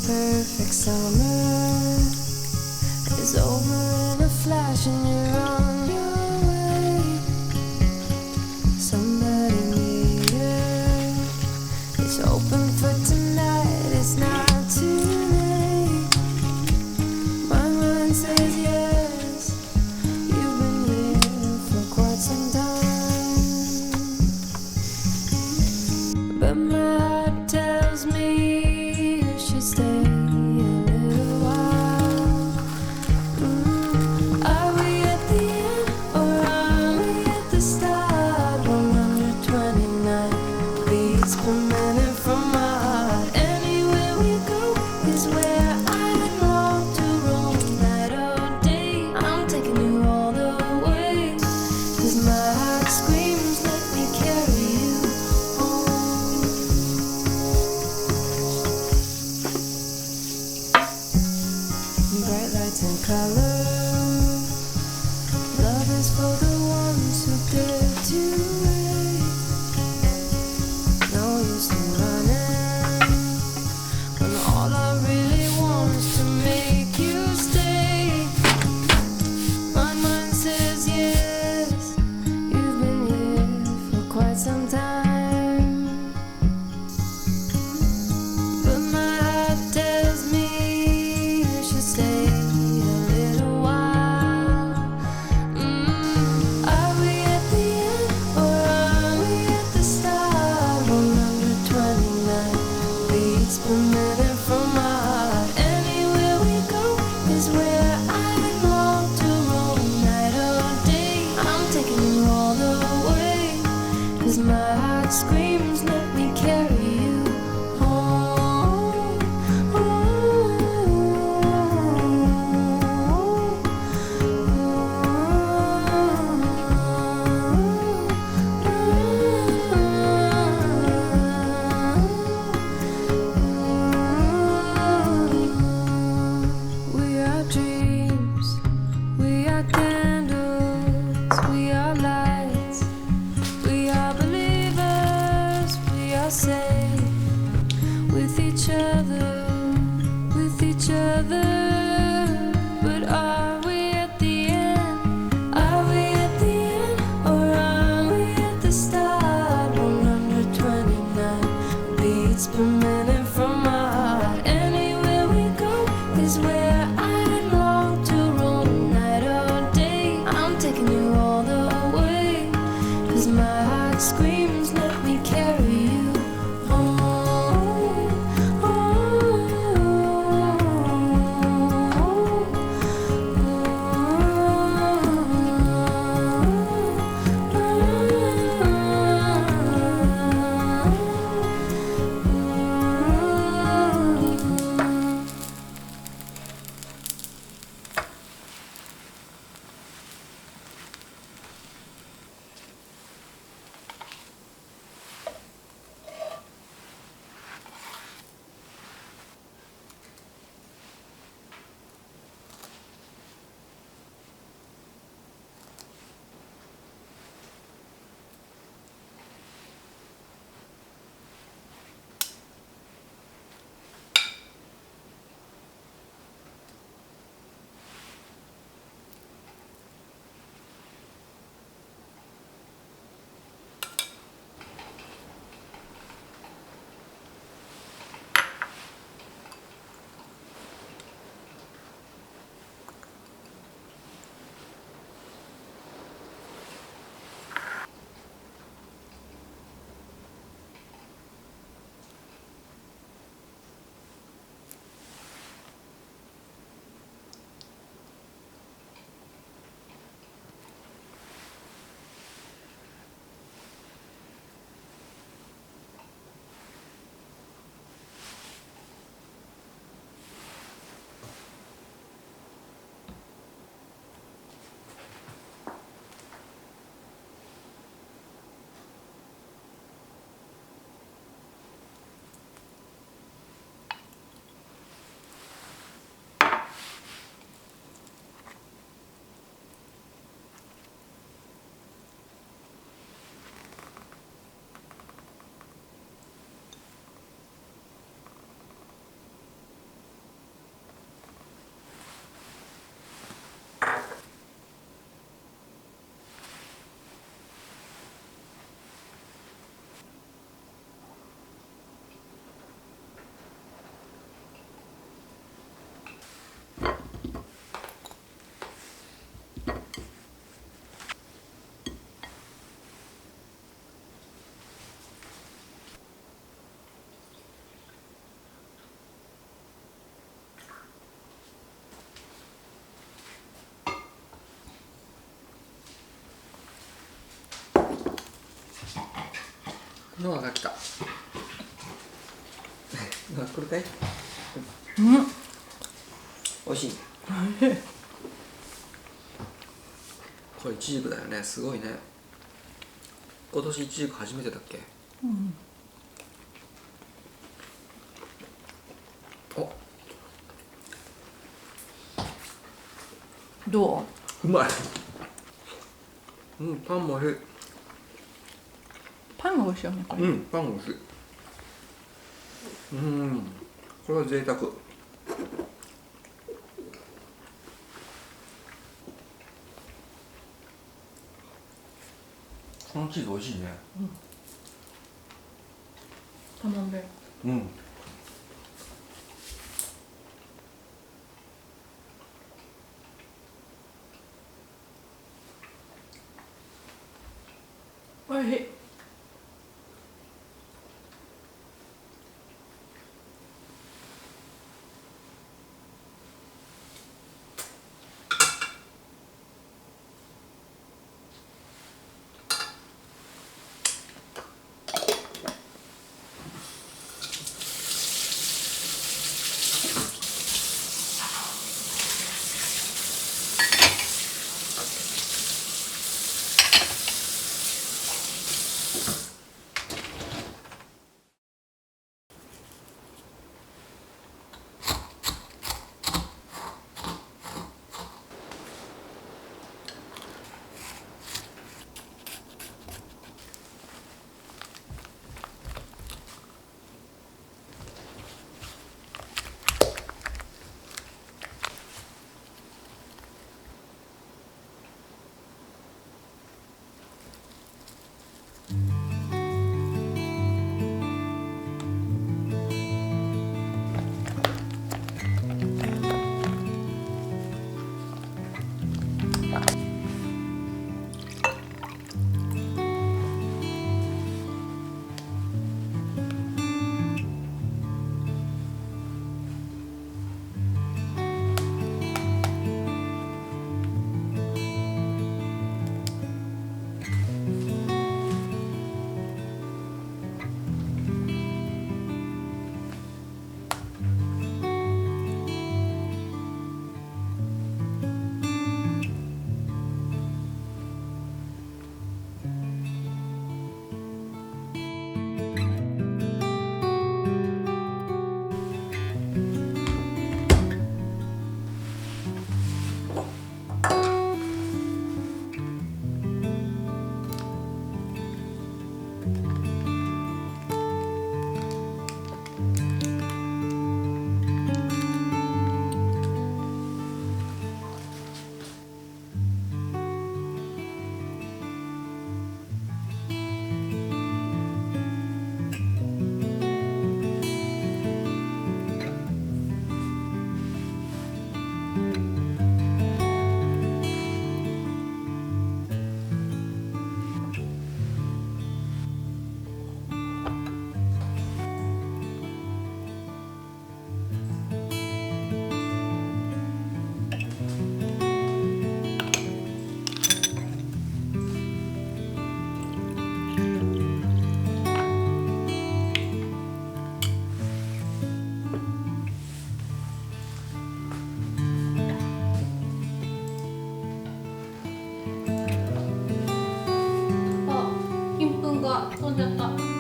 Perfect summer is over in a flash and you're on your way. Somebody near is open for tonight. It's not too late. My mind says yes. You've been here for quite some time, but my heart tells me you should stay. Bright lights and color. Love is for the ones who dare to wait. No use in running when all I really want is to make you stay. My mind says yes. You've been 'cause my heart screams, let me carry you home. We are dreams, we are candles, we are lights, we are believers, we are safe with each other, with each other. But are we at the end? Are we at the end? Or are we at the start? 129 beats per minute from my heart. Anywhere we go is where I long to roam night or day. I'm taking you all the way, 'cause my heart screams, let me carry you home.ノアが来た。ノアこれかい？美味しい。これイチジクだよね。すごいね。今年イチジク初めてだっけ？お、どう？うまい。パンも美味しい。パンが美味しいよねこれ。パンも美味しい。これは贅沢。このチーズ美味しいね。カマンベール。おいしい。あ、金粉が飛んじゃった。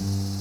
you